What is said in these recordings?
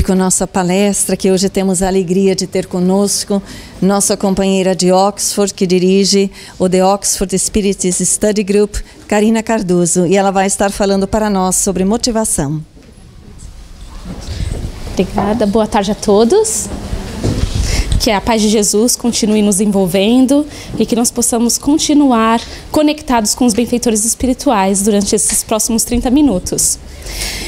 com nossa palestra, que hoje temos a alegria de ter conosco nossa companheira de Oxford, que dirige o The Oxford Spiritist Study Group, Karina Cardoso, e ela vai estar falando para nós sobre motivação. Obrigada, boa tarde a todos. Que a paz de Jesus continue nos envolvendo e que nós possamos continuar conectados com os benfeitores espirituais durante esses próximos 30 minutos.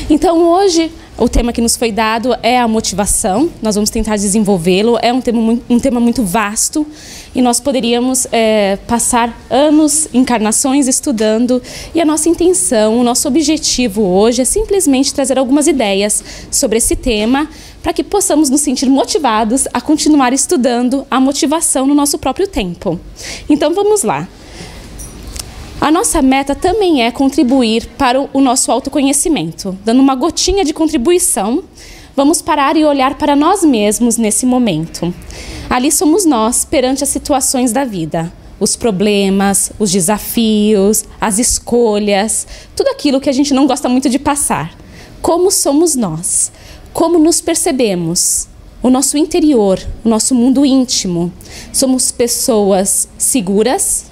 Então hoje o tema que nos foi dado é a motivação. Nós vamos tentar desenvolvê-lo. É um tema muito vasto e nós poderíamos passar anos, encarnações estudando. E a nossa intenção, o nosso objetivo hoje é simplesmente trazer algumas ideias sobre esse tema para que possamos nos sentir motivados a continuar estudando a motivação no nosso próprio tempo. Então vamos lá. A nossa meta também é contribuir para o nosso autoconhecimento. Dando uma gotinha de contribuição, vamos parar e olhar para nós mesmos nesse momento. Ali somos nós perante as situações da vida. Os problemas, os desafios, as escolhas, tudo aquilo que a gente não gosta muito de passar. Como somos nós? Como nos percebemos? O nosso interior, o nosso mundo íntimo. Somos pessoas seguras,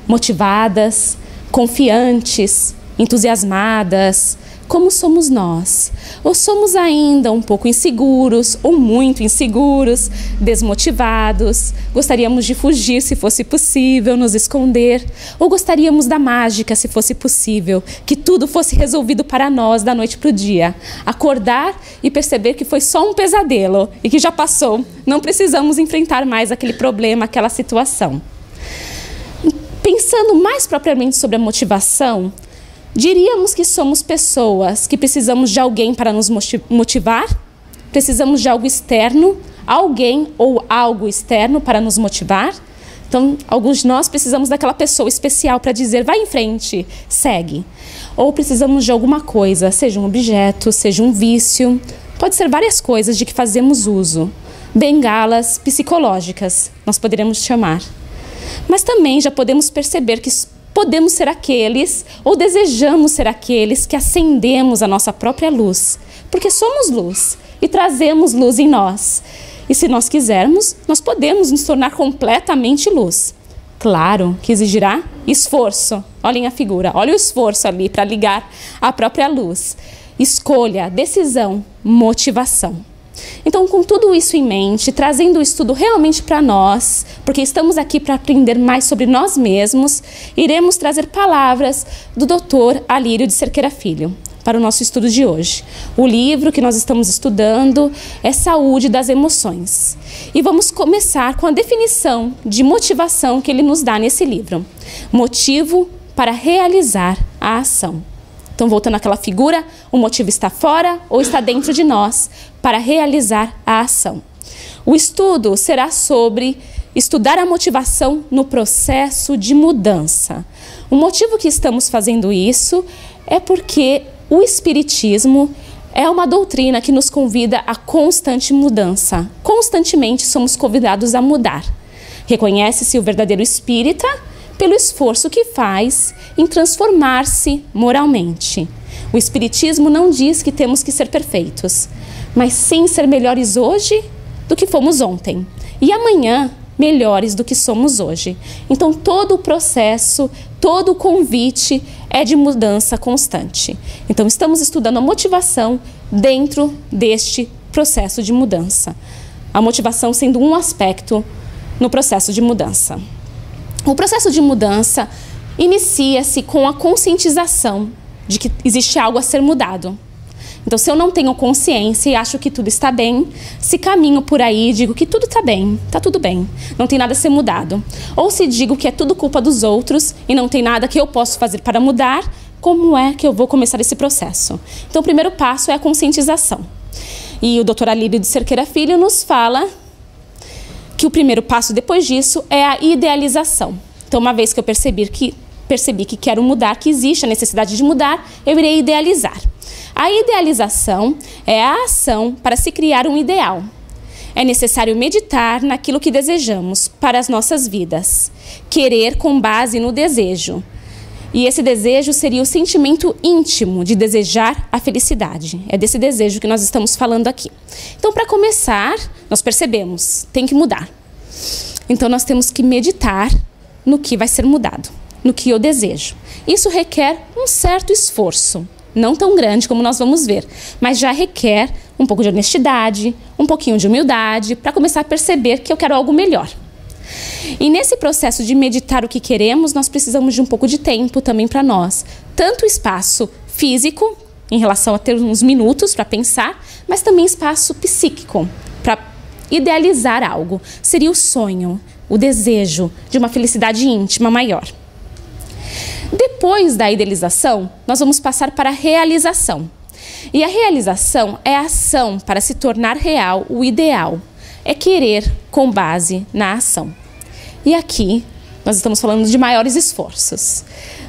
motivadas, confiantes, entusiasmadas. Como somos nós? Ou somos ainda um pouco inseguros, ou muito inseguros, desmotivados, gostaríamos de fugir se fosse possível, nos esconder, ou gostaríamos da mágica se fosse possível, que tudo fosse resolvido para nós da noite para o dia. Acordar e perceber que foi só um pesadelo e que já passou, não precisamos enfrentar mais aquele problema, aquela situação. Pensando mais propriamente sobre a motivação, diríamos que somos pessoas que precisamos de alguém para nos motivar? Precisamos de algo externo, alguém ou algo externo para nos motivar? Então, alguns de nós precisamos daquela pessoa especial para dizer, vai em frente, segue. Ou precisamos de alguma coisa, seja um objeto, seja um vício, pode ser várias coisas de que fazemos uso. Bengalas psicológicas, nós poderíamos chamar. Mas também já podemos perceber que podemos ser aqueles, ou desejamos ser aqueles, que acendemos a nossa própria luz. Porque somos luz e trazemos luz em nós. E se nós quisermos, nós podemos nos tornar completamente luz. Claro que exigirá esforço. Olhem a figura, olha o esforço ali para ligar a própria luz. Escolha, decisão, motivação. Então, com tudo isso em mente, trazendo o estudo realmente para nós, porque estamos aqui para aprender mais sobre nós mesmos, iremos trazer palavras do Dr. Alírio de Cerqueira Filho para o nosso estudo de hoje. O livro que nós estamos estudando é Saúde das Emoções. E vamos começar com a definição de motivação que ele nos dá nesse livro. Motivo para realizar a ação. Então, voltando àquela figura, o motivo está fora ou está dentro de nós para realizar a ação. O estudo será sobre estudar a motivação no processo de mudança. O motivo que estamos fazendo isso é porque o Espiritismo é uma doutrina que nos convida a constante mudança. Constantemente somos convidados a mudar. Reconhece-se o verdadeiro espírita pelo esforço que faz em transformar-se moralmente. O Espiritismo não diz que temos que ser perfeitos, mas sim ser melhores hoje do que fomos ontem. E amanhã, melhores do que somos hoje. Então, todo o processo, todo o convite é de mudança constante. Então, estamos estudando a motivação dentro deste processo de mudança. A motivação sendo um aspecto no processo de mudança. O processo de mudança inicia-se com a conscientização de que existe algo a ser mudado. Então, se eu não tenho consciência e acho que tudo está bem, se caminho por aí e digo que tudo está bem, está tudo bem, não tem nada a ser mudado. Ou se digo que é tudo culpa dos outros e não tem nada que eu posso fazer para mudar, como é que eu vou começar esse processo? Então, o primeiro passo é a conscientização. E o Dr. Alírio de Cerqueira Filho nos fala que o primeiro passo depois disso é a idealização. Então, uma vez que eu percebi que quero mudar, que existe a necessidade de mudar, eu irei idealizar. A idealização é a ação para se criar um ideal. É necessário meditar naquilo que desejamos para as nossas vidas. Querer com base no desejo. E esse desejo seria o sentimento íntimo de desejar a felicidade. É desse desejo que nós estamos falando aqui. Então, para começar, nós percebemos, tem que mudar. Então, nós temos que meditar no que vai ser mudado, no que eu desejo. Isso requer um certo esforço, não tão grande como nós vamos ver, mas já requer um pouco de honestidade, um pouquinho de humildade, para começar a perceber que eu quero algo melhor. E nesse processo de meditar o que queremos, nós precisamos de um pouco de tempo também para nós. Tanto espaço físico, em relação a ter uns minutos para pensar, mas também espaço psíquico, para idealizar algo. Seria o sonho, o desejo de uma felicidade íntima maior. Depois da idealização, nós vamos passar para a realização. E a realização é a ação para se tornar real o ideal. É querer com base na ação. E aqui nós estamos falando de maiores esforços.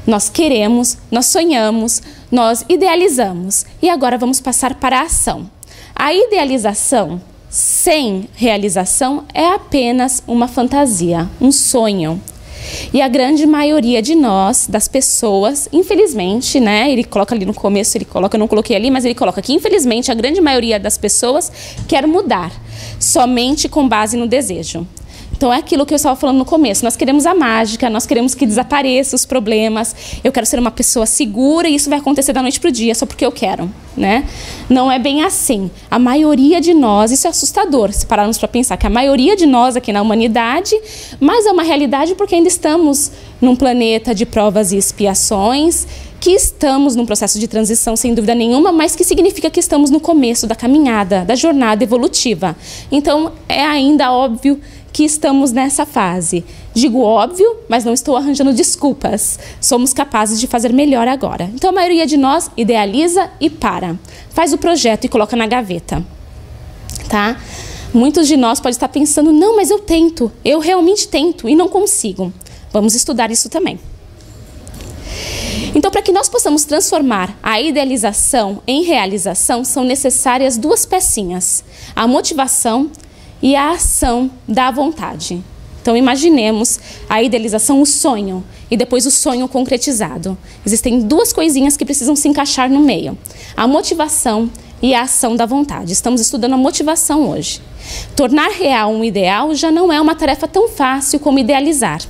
Nós queremos, nós sonhamos, nós idealizamos. E agora vamos passar para a ação. A idealização sem realização é apenas uma fantasia, um sonho. E a grande maioria de nós, das pessoas, infelizmente, né, ele coloca ali no começo, ele coloca, eu não coloquei ali, mas ele coloca que infelizmente a grande maioria das pessoas quer mudar, somente com base no desejo. Então é aquilo que eu estava falando no começo, nós queremos a mágica, nós queremos que desapareçam os problemas, eu quero ser uma pessoa segura e isso vai acontecer da noite para o dia, só porque eu quero, né? Não é bem assim. A maioria de nós, isso é assustador, se pararmos para pensar que a maioria de nós aqui na humanidade, mas é uma realidade porque ainda estamos num planeta de provas e expiações, que estamos num processo de transição sem dúvida nenhuma, mas que significa que estamos no começo da caminhada, da jornada evolutiva. Então é ainda óbvio que estamos nessa fase. Digo óbvio, mas não estou arranjando desculpas. Somos capazes de fazer melhor agora. Então a maioria de nós idealiza e para. Faz o projeto e coloca na gaveta. Tá? Muitos de nós podem estar pensando, não, mas eu tento. Eu realmente tento e não consigo. Vamos estudar isso também. Então, para que nós possamos transformar a idealização em realização, são necessárias duas pecinhas. A motivação e a ação da vontade. Então, imaginemos a idealização, o sonho, e depois o sonho concretizado. Existem duas coisinhas que precisam se encaixar no meio. A motivação e a ação da vontade. Estamos estudando a motivação hoje. Tornar real um ideal já não é uma tarefa tão fácil como idealizar.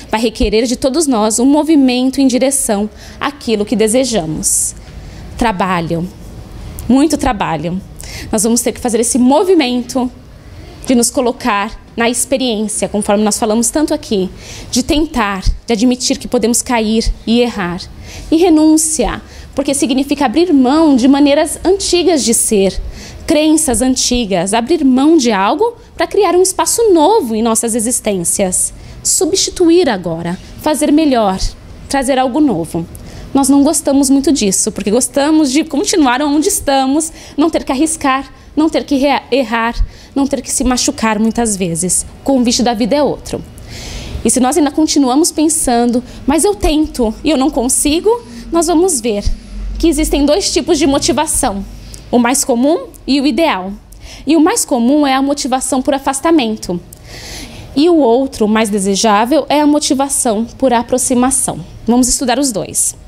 Vai requerer de todos nós um movimento em direção àquilo que desejamos. Trabalho, muito trabalho. Nós vamos ter que fazer esse movimento de nos colocar na experiência, conforme nós falamos tanto aqui, de tentar, de admitir que podemos cair e errar. E renúncia, porque significa abrir mão de maneiras antigas de ser, crenças antigas, abrir mão de algo para criar um espaço novo em nossas existências. Substituir agora, fazer melhor, trazer algo novo. Nós não gostamos muito disso, porque gostamos de continuar onde estamos, não ter que arriscar, não ter que errar, não ter que se machucar muitas vezes. O convite da vida é outro. E se nós ainda continuamos pensando, mas eu tento e eu não consigo, nós vamos ver que existem dois tipos de motivação. O mais comum e o ideal. E o mais comum é a motivação por afastamento. E o outro, mais desejável, é a motivação por aproximação. Vamos estudar os dois.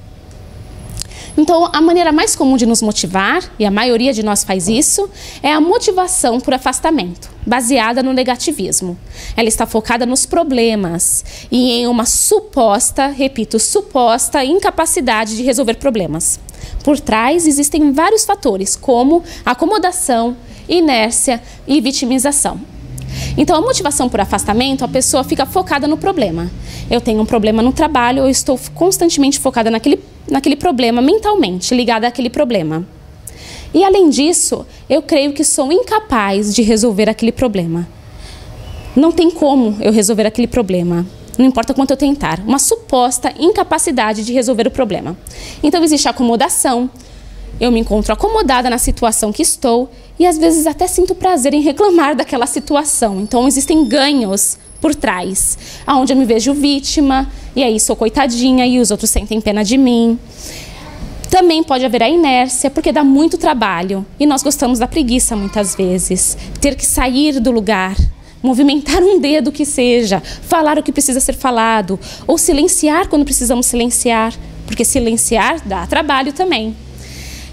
Então, a maneira mais comum de nos motivar, e a maioria de nós faz isso, é a motivação por afastamento, baseada no negativismo. Ela está focada nos problemas e em uma suposta, repito, suposta incapacidade de resolver problemas. Por trás existem vários fatores, como acomodação, inércia e vitimização. Então, a motivação por afastamento, a pessoa fica focada no problema. Eu tenho um problema no trabalho, eu estou constantemente focada naquele problema, mentalmente ligada àquele problema. E, além disso, eu creio que sou incapaz de resolver aquele problema. Não tem como eu resolver aquele problema, não importa quanto eu tentar. Uma suposta incapacidade de resolver o problema. Então, existe a acomodação. Eu me encontro acomodada na situação que estou e às vezes até sinto prazer em reclamar daquela situação. Então existem ganhos por trás, onde eu me vejo vítima e aí sou coitadinha e os outros sentem pena de mim. Também pode haver a inércia, porque dá muito trabalho e nós gostamos da preguiça muitas vezes. Ter que sair do lugar, movimentar um dedo que seja, falar o que precisa ser falado ou silenciar quando precisamos silenciar. porque silenciar dá trabalho também.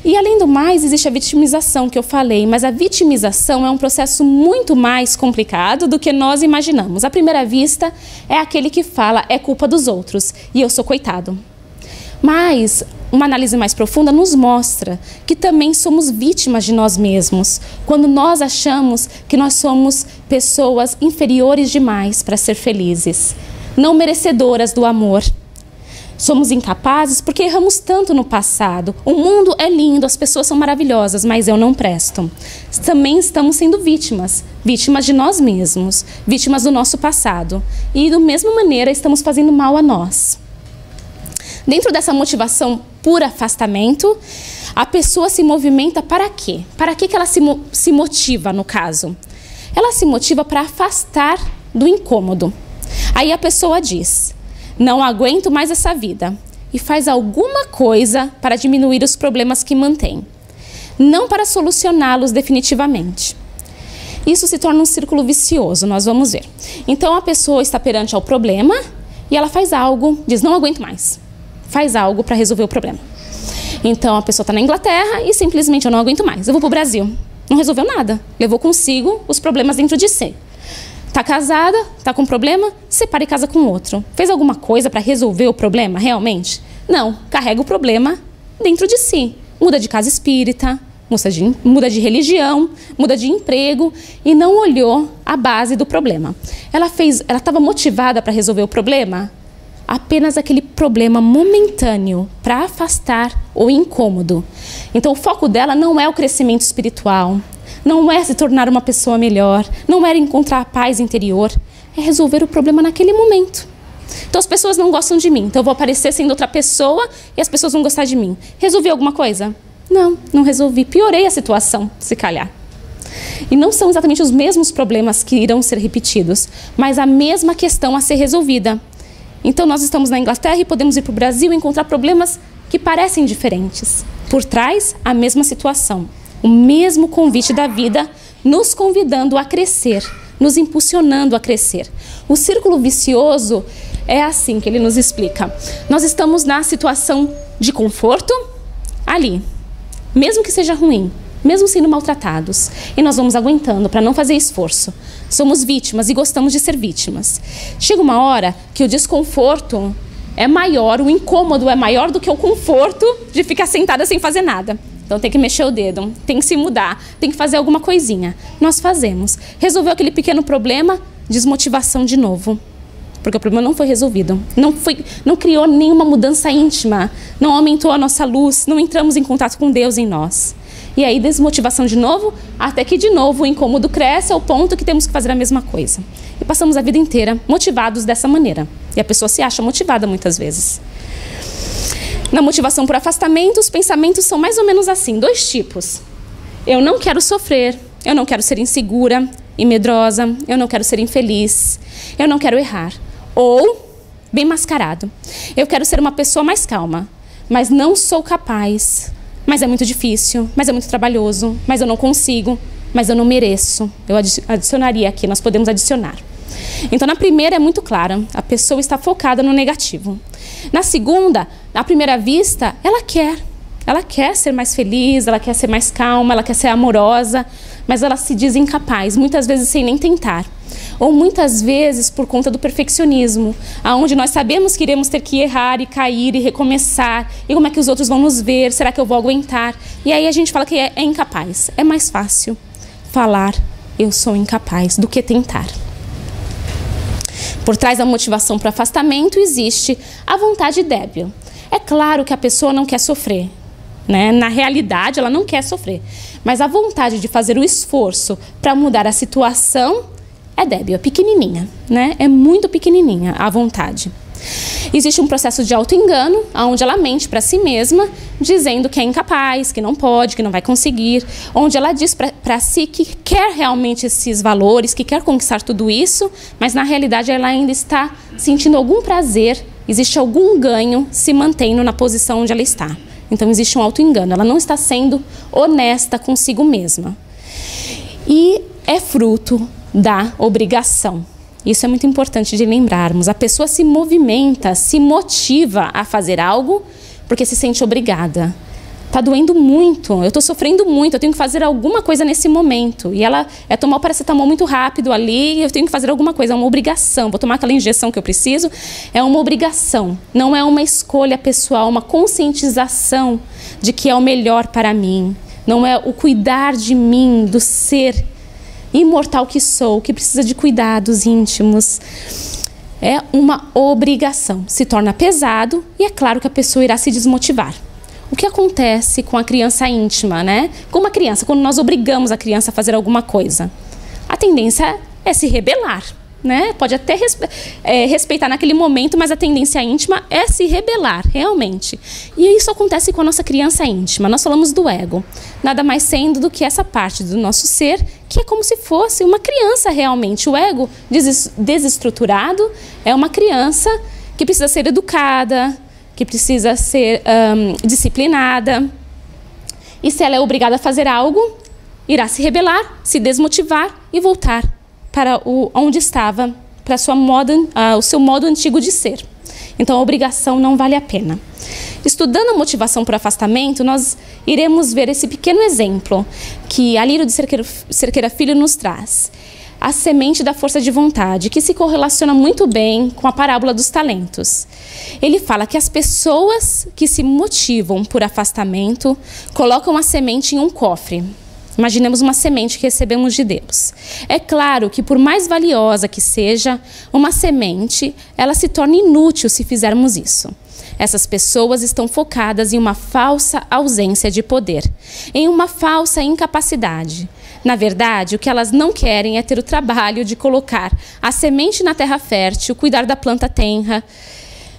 E além do mais, existe a vitimização que eu falei, mas a vitimização é um processo muito mais complicado do que nós imaginamos. À primeira vista, é aquele que fala, é culpa dos outros, e eu sou coitado. Mas uma análise mais profunda nos mostra que também somos vítimas de nós mesmos, quando nós achamos que nós somos pessoas inferiores demais para ser felizes, não merecedoras do amor. Somos incapazes porque erramos tanto no passado. O mundo é lindo, as pessoas são maravilhosas, mas eu não presto. Também estamos sendo vítimas de nós mesmos, vítimas do nosso passado. E, da mesma maneira, estamos fazendo mal a nós. Dentro dessa motivação por afastamento, a pessoa se movimenta para quê? Para que ela se motiva, no caso? Ela se motiva para afastar do incômodo. Aí a pessoa diz: não aguento mais essa vida, e faz alguma coisa para diminuir os problemas que mantém, não para solucioná-los definitivamente. Isso se torna um círculo vicioso, nós vamos ver. Então a pessoa está perante ao problema e ela faz algo, diz: não aguento mais, faz algo para resolver o problema. Então a pessoa está na Inglaterra e simplesmente: eu não aguento mais, eu vou para o Brasil. Não resolveu nada, levou consigo os problemas dentro de si. Está casada, está com problema, separa e casa com outro. Fez alguma coisa para resolver o problema realmente? Não, carrega o problema dentro de si. Muda de casa espírita, muda de religião, muda de emprego e não olhou a base do problema. Ela estava motivada para resolver o problema? Apenas aquele problema momentâneo para afastar o incômodo. Então o foco dela não é o crescimento espiritual, não é se tornar uma pessoa melhor, não é encontrar a paz interior, é resolver o problema naquele momento. Então as pessoas não gostam de mim, então eu vou aparecer sendo outra pessoa e as pessoas vão gostar de mim. Resolvi alguma coisa? Não, não resolvi. Piorei a situação, se calhar. E não são exatamente os mesmos problemas que irão ser repetidos, mas a mesma questão a ser resolvida. Então nós estamos na Inglaterra e podemos ir para o Brasil e encontrar problemas que parecem diferentes. Por trás, a mesma situação. O mesmo convite da vida, nos convidando a crescer, nos impulsionando a crescer. O círculo vicioso é assim que ele nos explica. Nós estamos na situação de conforto, ali, mesmo que seja ruim, mesmo sendo maltratados. E nós vamos aguentando para não fazer esforço. Somos vítimas e gostamos de ser vítimas. Chega uma hora que o desconforto é maior, o incômodo é maior do que o conforto de ficar sentada sem fazer nada. Então tem que mexer o dedo, tem que se mudar, tem que fazer alguma coisinha. Nós fazemos. Resolveu aquele pequeno problema, desmotivação de novo. Porque o problema não foi resolvido. Não criou nenhuma mudança íntima, não aumentou a nossa luz, não entramos em contato com Deus em nós. E aí desmotivação de novo, até que de novo o incômodo cresce ao ponto que temos que fazer a mesma coisa. E passamos a vida inteira motivados dessa maneira. E a pessoa se acha motivada muitas vezes. Na motivação por afastamento, os pensamentos são mais ou menos assim, 2 tipos. Eu não quero sofrer, eu não quero ser insegura e medrosa, eu não quero ser infeliz, eu não quero errar. Ou, bem mascarado, eu quero ser uma pessoa mais calma, mas não sou capaz, mas é muito difícil, mas é muito trabalhoso, mas eu não consigo, mas eu não mereço. Eu adicionaria aqui, nós podemos adicionar. Então, na primeira é muito clara, a pessoa está focada no negativo. Na segunda, à primeira vista, ela quer ser mais feliz, ela quer ser mais calma, ela quer ser amorosa, mas ela se diz incapaz, muitas vezes sem nem tentar. Ou muitas vezes por conta do perfeccionismo, aonde nós sabemos que iremos ter que errar e cair e recomeçar, e como é que os outros vão nos ver, será que eu vou aguentar? E aí a gente fala que é incapaz. É mais fácil falar eu sou incapaz do que tentar. Por trás da motivação para afastamento existe a vontade débil. É claro que a pessoa não quer sofrer, né? Na realidade, ela não quer sofrer. Mas a vontade de fazer o esforço para mudar a situação é débil, é pequenininha, né? É muito pequenininha a vontade. Existe um processo de auto-engano, onde ela mente para si mesma, dizendo que é incapaz, que não pode, que não vai conseguir, onde ela diz para si que quer realmente esses valores, que quer conquistar tudo isso, mas na realidade ela ainda está sentindo algum prazer, existe algum ganho se mantendo na posição onde ela está. Então existe um auto-engano, ela não está sendo honesta consigo mesma. E é fruto da obrigação. Isso é muito importante de lembrarmos. A pessoa se movimenta, se motiva a fazer algo porque se sente obrigada. Tá doendo muito, eu estou sofrendo muito, eu tenho que fazer alguma coisa nesse momento. E ela tomar o paracetamol muito rápido ali, eu tenho que fazer alguma coisa, é uma obrigação. Vou tomar aquela injeção que eu preciso, é uma obrigação. Não é uma escolha pessoal, uma conscientização de que é o melhor para mim. Não é o cuidar de mim, do ser imortal que sou, que precisa de cuidados íntimos. É uma obrigação, se torna pesado e é claro que a pessoa irá se desmotivar. O que acontece com a criança íntima, né? Com uma criança, quando nós obrigamos a criança a fazer alguma coisa, a tendência é se rebelar, né? Pode até respeitar naquele momento, mas a tendência íntima é se rebelar, realmente. E isso acontece com a nossa criança íntima. Nós falamos do ego, nada mais sendo do que essa parte do nosso ser, que é como se fosse uma criança realmente. O ego desestruturado é uma criança que precisa ser educada, que precisa ser disciplinada. E se ela é obrigada a fazer algo, irá se rebelar, se desmotivar e voltar para onde estava, para o seu modo antigo de ser. Então a obrigação não vale a pena. Estudando a motivação por afastamento, nós iremos ver esse pequeno exemplo que Alírio de Cerqueira Filho nos traz. A semente da força de vontade, que se correlaciona muito bem com a parábola dos talentos. Ele fala que as pessoas que se motivam por afastamento colocam a semente em um cofre. Imaginemos uma semente que recebemos de Deus. É claro que por mais valiosa que seja, uma semente, ela se torna inútil se fizermos isso. Essas pessoas estão focadas em uma falsa ausência de poder, em uma falsa incapacidade. Na verdade, o que elas não querem é ter o trabalho de colocar a semente na terra fértil, cuidar da planta tenra.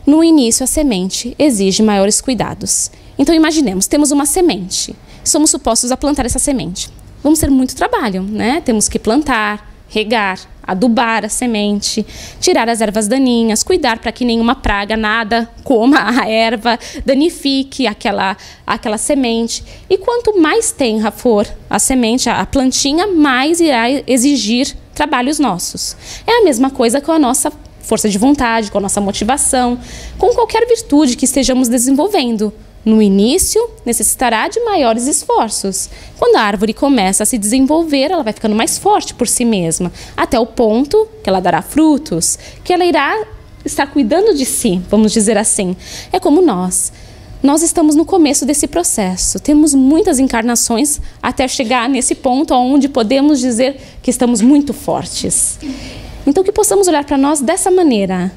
No início, a semente exige maiores cuidados. Então, imaginemos, temos uma semente. Somos supostos a plantar essa semente. Vamos ter muito trabalho, né? Temos que plantar, regar, adubar a semente, tirar as ervas daninhas, cuidar para que nenhuma praga, nada coma a erva, danifique aquela semente. E quanto mais tenra for a semente, a plantinha, mais irá exigir trabalhos nossos. É a mesma coisa com a nossa força de vontade, com a nossa motivação, com qualquer virtude que estejamos desenvolvendo. No início, necessitará de maiores esforços. Quando a árvore começa a se desenvolver, ela vai ficando mais forte por si mesma, até o ponto que ela dará frutos, que ela irá estar cuidando de si, vamos dizer assim. É como nós. Nós estamos no começo desse processo. Temos muitas encarnações até chegar nesse ponto onde podemos dizer que estamos muito fortes. Então, que possamos olhar para nós dessa maneira.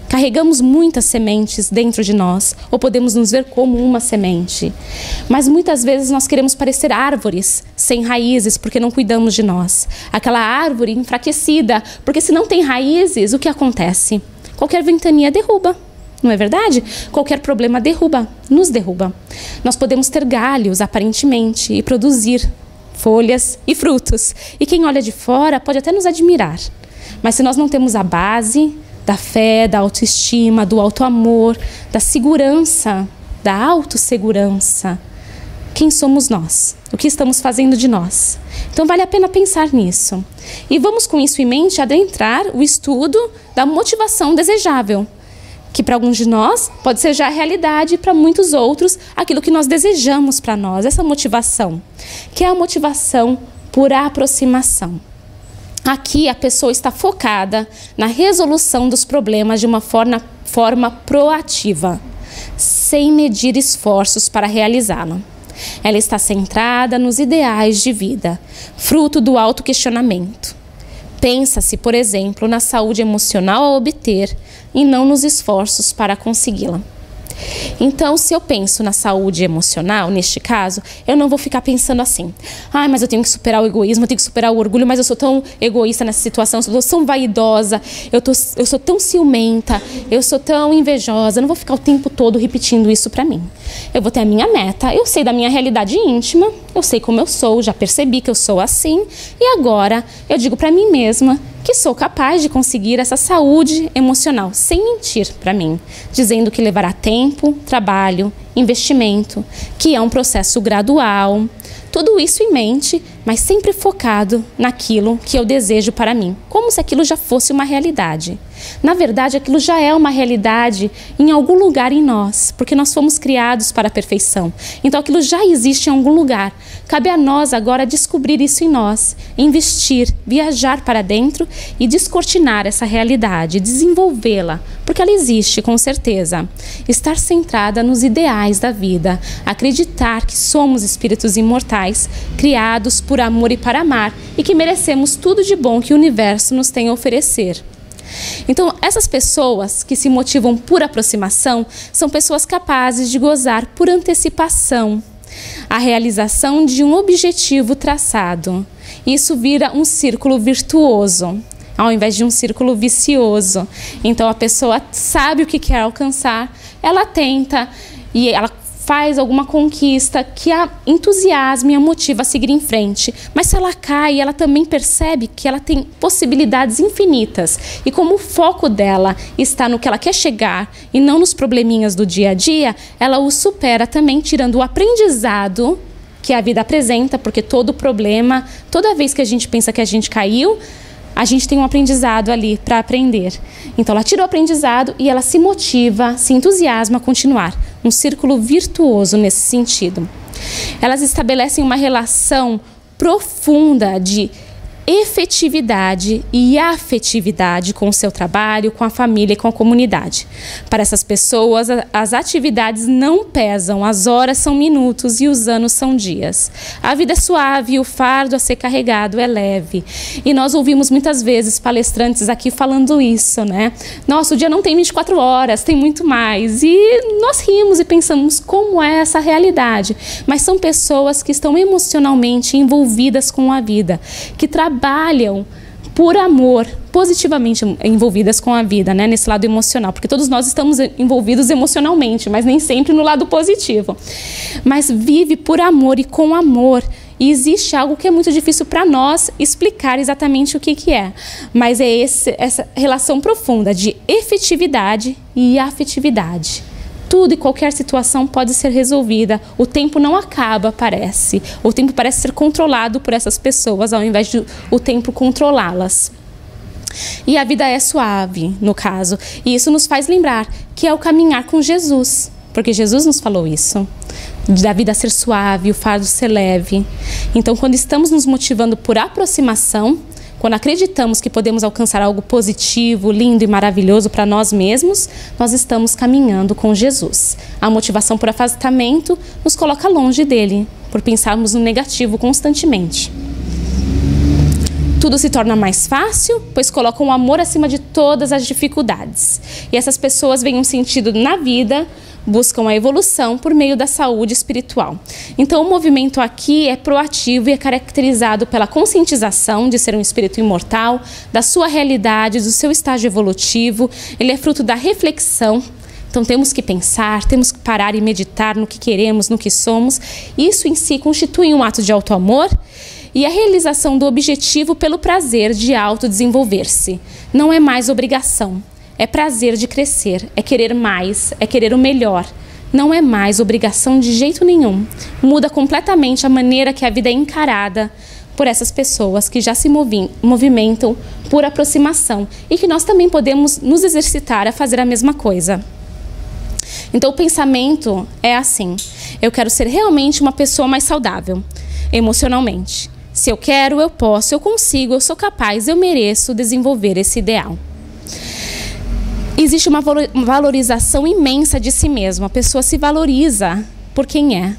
Carregamos muitas sementes dentro de nós, ou podemos nos ver como uma semente. Mas muitas vezes nós queremos parecer árvores sem raízes, porque não cuidamos de nós. Aquela árvore enfraquecida, porque se não tem raízes, o que acontece? Qualquer ventania derruba, não é verdade? Qualquer problema derruba, nos derruba. Nós podemos ter galhos, aparentemente, e produzir folhas e frutos. E quem olha de fora pode até nos admirar. Mas se nós não temos a base da fé, da autoestima, do autoamor, da segurança, da autossegurança, quem somos nós? O que estamos fazendo de nós? Então vale a pena pensar nisso. E vamos com isso em mente adentrar o estudo da motivação desejável, que para alguns de nós pode ser já a realidade e para muitos outros aquilo que nós desejamos para nós, essa motivação, que é a motivação por aproximação. Aqui a pessoa está focada na resolução dos problemas de uma forma proativa, sem medir esforços para realizá-lo. Ela está centrada nos ideais de vida, fruto do autoquestionamento. Pensa-se, por exemplo, na saúde emocional a obter e não nos esforços para consegui-la. Então, se eu penso na saúde emocional, neste caso, eu não vou ficar pensando assim: mas eu tenho que superar o egoísmo, eu tenho que superar o orgulho, mas eu sou tão egoísta nessa situação, eu sou tão vaidosa, eu sou tão ciumenta, eu sou tão invejosa, eu não vou ficar o tempo todo repetindo isso pra mim. Eu vou ter a minha meta, eu sei da minha realidade íntima, eu sei como eu sou, já percebi que eu sou assim, e agora eu digo pra mim mesma que sou capaz de conseguir essa saúde emocional, sem mentir para mim, dizendo que levará tempo, trabalho, investimento, que é um processo gradual. Tudo isso em mente, mas sempre focado naquilo que eu desejo para mim, como se aquilo já fosse uma realidade. Na verdade, aquilo já é uma realidade em algum lugar em nós, porque nós fomos criados para a perfeição. Então aquilo já existe em algum lugar. Cabe a nós agora descobrir isso em nós, investir, viajar para dentro e descortinar essa realidade, desenvolvê-la, porque ela existe com certeza. Estar centrada nos ideais da vida, acreditar que somos espíritos imortais, criados por amor e para amar, e que merecemos tudo de bom que o universo nos tem a oferecer. Então, essas pessoas que se motivam por aproximação são pessoas capazes de gozar por antecipação a realização de um objetivo traçado. Isso vira um círculo virtuoso, ao invés de um círculo vicioso. Então, a pessoa sabe o que quer alcançar, ela tenta e ela faz alguma conquista que a entusiasma e a motiva a seguir em frente. Mas se ela cai, ela também percebe que ela tem possibilidades infinitas. E como o foco dela está no que ela quer chegar e não nos probleminhas do dia a dia, ela o supera também, tirando o aprendizado que a vida apresenta, porque todo problema, toda vez que a gente pensa que a gente caiu, a gente tem um aprendizado ali para aprender. Então ela tira o aprendizado e ela se motiva, se entusiasma a continuar. Um círculo virtuoso nesse sentido. Elas estabelecem uma relação profunda de efetividade e afetividade com o seu trabalho, com a família e com a comunidade. Para essas pessoas, as atividades não pesam, as horas são minutos e os anos são dias. A vida é suave e o fardo a ser carregado é leve. E nós ouvimos muitas vezes palestrantes aqui falando isso, né? Nossa, o dia não tem 24 horas, tem muito mais. E nós rimos e pensamos como é essa realidade. Mas são pessoas que estão emocionalmente envolvidas com a vida, que trabalham por amor, positivamente envolvidas com a vida, né? Nesse lado emocional, porque todos nós estamos envolvidos emocionalmente, mas nem sempre no lado positivo. Mas vive por amor e com amor. E existe algo que é muito difícil para nós explicar exatamente o que é. Mas é essa relação profunda de efetividade e afetividade. Tudo e qualquer situação pode ser resolvida. O tempo não acaba, parece. O tempo parece ser controlado por essas pessoas, ao invés de o tempo controlá-las. E a vida é suave, no caso. E isso nos faz lembrar que é o caminhar com Jesus. Porque Jesus nos falou isso. Da vida ser suave, o fardo ser leve. Então, quando estamos nos motivando por aproximação, quando acreditamos que podemos alcançar algo positivo, lindo e maravilhoso para nós mesmos, nós estamos caminhando com Jesus. A motivação por afastamento nos coloca longe dele, por pensarmos no negativo constantemente. Tudo se torna mais fácil, pois colocam o amor acima de todas as dificuldades. E essas pessoas veem um sentido na vida, buscam a evolução por meio da saúde espiritual. Então o movimento aqui é proativo e é caracterizado pela conscientização de ser um espírito imortal, da sua realidade, do seu estágio evolutivo. Ele é fruto da reflexão. Então temos que pensar, temos que parar e meditar no que queremos, no que somos. Isso em si constitui um ato de autoamor e a realização do objetivo pelo prazer de autodesenvolver-se. Não é mais obrigação. É prazer de crescer, é querer mais, é querer o melhor. Não é mais obrigação de jeito nenhum. Muda completamente a maneira que a vida é encarada por essas pessoas que já se movimentam por aproximação e que nós também podemos nos exercitar a fazer a mesma coisa. Então o pensamento é assim: eu quero ser realmente uma pessoa mais saudável, emocionalmente. Se eu quero, eu posso, eu consigo, eu sou capaz, eu mereço desenvolver esse ideal. Existe uma valorização imensa de si mesmo. A pessoa se valoriza por quem é,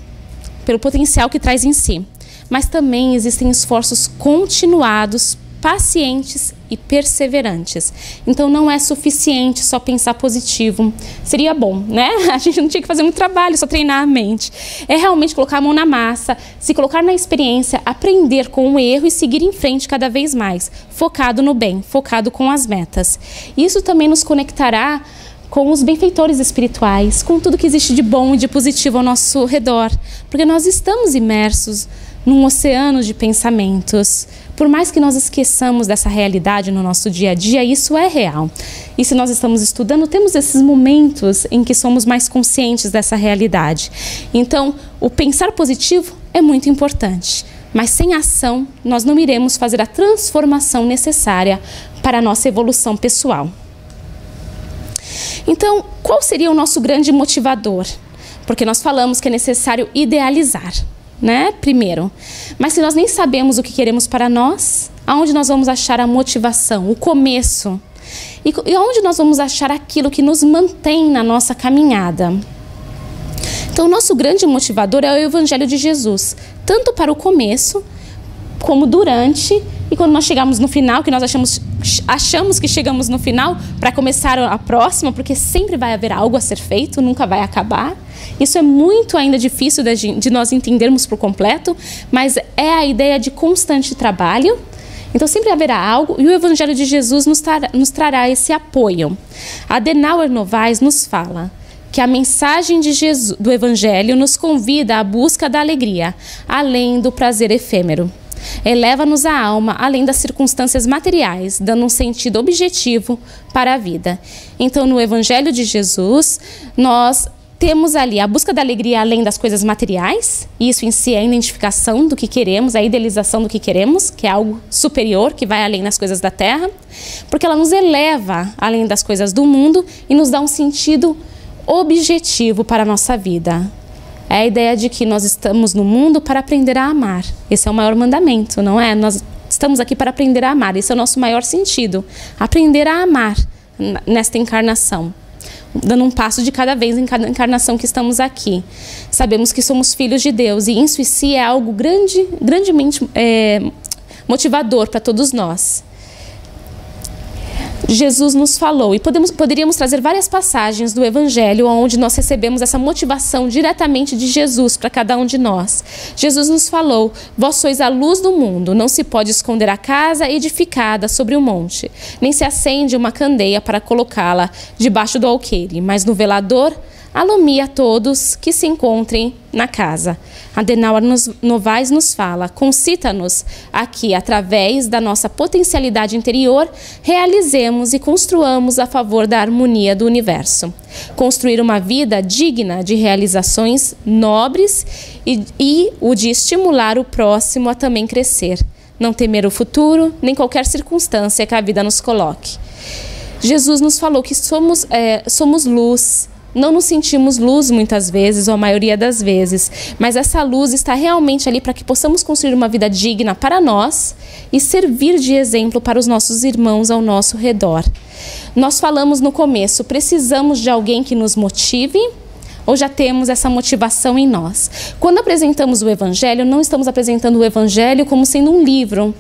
pelo potencial que traz em si. Mas também existem esforços continuados, pacientes e perseverantes. Então não é suficiente só pensar positivo. Seria bom, né? A gente não tinha que fazer muito trabalho, só treinar a mente. É realmente colocar a mão na massa, se colocar na experiência, aprender com o erro e seguir em frente cada vez mais, focado no bem, focado com as metas. Isso também nos conectará com os benfeitores espirituais, com tudo que existe de bom e de positivo ao nosso redor, porque nós estamos imersos num oceano de pensamentos. Por mais que nós esqueçamos dessa realidade no nosso dia a dia, isso é real. E se nós estamos estudando, temos esses momentos em que somos mais conscientes dessa realidade. Então, o pensar positivo é muito importante. Mas sem ação, nós não iremos fazer a transformação necessária para a nossa evolução pessoal. Então, qual seria o nosso grande motivador? Porque nós falamos que é necessário idealizar, né? Primeiro. Mas se nós nem sabemos o que queremos para nós, aonde nós vamos achar a motivação, o começo? E onde nós vamos achar aquilo que nos mantém na nossa caminhada? Então, o nosso grande motivador é o Evangelho de Jesus, tanto para o começo, como durante, e quando nós chegamos no final, que nós achamos que chegamos no final, para começar a próxima, porque sempre vai haver algo a ser feito, nunca vai acabar. Isso é muito ainda difícil de nós entendermos por completo, mas é a ideia de constante trabalho. Então sempre haverá algo, e o Evangelho de Jesus nos trará esse apoio. Adenauer Novaes nos fala que a mensagem de Jesus, do Evangelho nos convida à busca da alegria, além do prazer efêmero. Eleva-nos a alma além das circunstâncias materiais, dando um sentido objetivo para a vida. Então, no Evangelho de Jesus, nós temos ali a busca da alegria além das coisas materiais, e isso em si é a identificação do que queremos, a idealização do que queremos, que é algo superior, que vai além das coisas da terra, porque ela nos eleva além das coisas do mundo e nos dá um sentido objetivo para a nossa vida. É a ideia de que nós estamos no mundo para aprender a amar. Esse é o maior mandamento, não é? Nós estamos aqui para aprender a amar. Esse é o nosso maior sentido. Aprender a amar nesta encarnação. Dando um passo de cada vez em cada encarnação que estamos aqui. Sabemos que somos filhos de Deus e isso em si é algo grandemente motivador para todos nós. Jesus nos falou, e poderíamos trazer várias passagens do Evangelho onde nós recebemos essa motivação diretamente de Jesus para cada um de nós. Jesus nos falou: vós sois a luz do mundo, não se pode esconder a casa edificada sobre o monte, nem se acende uma candeia para colocá-la debaixo do alqueire, mas no velador alumia todos que se encontrem na casa. Adenauer Novaes nos fala: concita-nos a que, através da nossa potencialidade interior, realizemos e construamos a favor da harmonia do universo. Construir uma vida digna de realizações nobres e o de estimular o próximo a também crescer. Não temer o futuro, nem qualquer circunstância que a vida nos coloque. Jesus nos falou que somos luz. Não nos sentimos luz muitas vezes, ou a maioria das vezes, mas essa luz está realmente ali para que possamos construir uma vida digna para nós e servir de exemplo para os nossos irmãos ao nosso redor. Nós falamos no começo, precisamos de alguém que nos motive, ou já temos essa motivação em nós? Quando apresentamos o Evangelho, não estamos apresentando o Evangelho como sendo um livro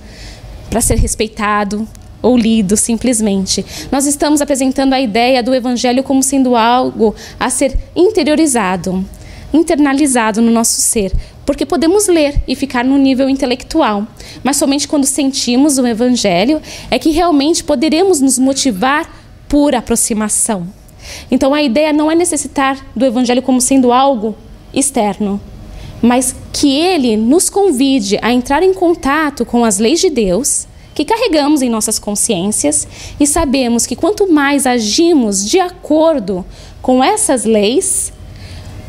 para ser respeitado ou lido simplesmente. Nós estamos apresentando a ideia do Evangelho como sendo algo a ser interiorizado, internalizado no nosso ser, porque podemos ler e ficar no nível intelectual, mas somente quando sentimos o Evangelho é que realmente poderemos nos motivar por aproximação. Então a ideia não é necessitar do Evangelho como sendo algo externo, mas que ele nos convide a entrar em contato com as leis de Deus, que carregamos em nossas consciências, e sabemos que quanto mais agimos de acordo com essas leis,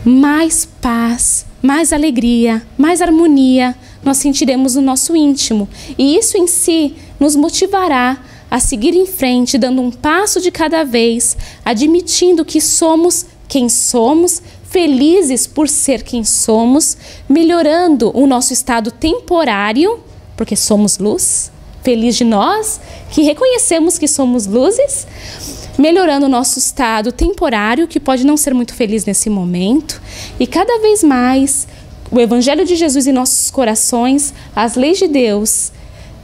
mais paz, mais alegria, mais harmonia nós sentiremos no nosso íntimo. E isso em si nos motivará a seguir em frente, dando um passo de cada vez, admitindo que somos quem somos, felizes por ser quem somos, melhorando o nosso estado temporário, porque somos luz. Feliz de nós, que reconhecemos que somos luzes, melhorando o nosso estado temporário, que pode não ser muito feliz nesse momento, e cada vez mais o Evangelho de Jesus em nossos corações, as leis de Deus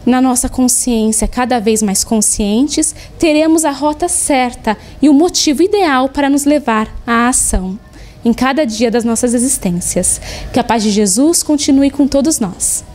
na nossa consciência, cada vez mais conscientes, teremos a rota certa e o motivo ideal para nos levar à ação em cada dia das nossas existências. Que a paz de Jesus continue com todos nós.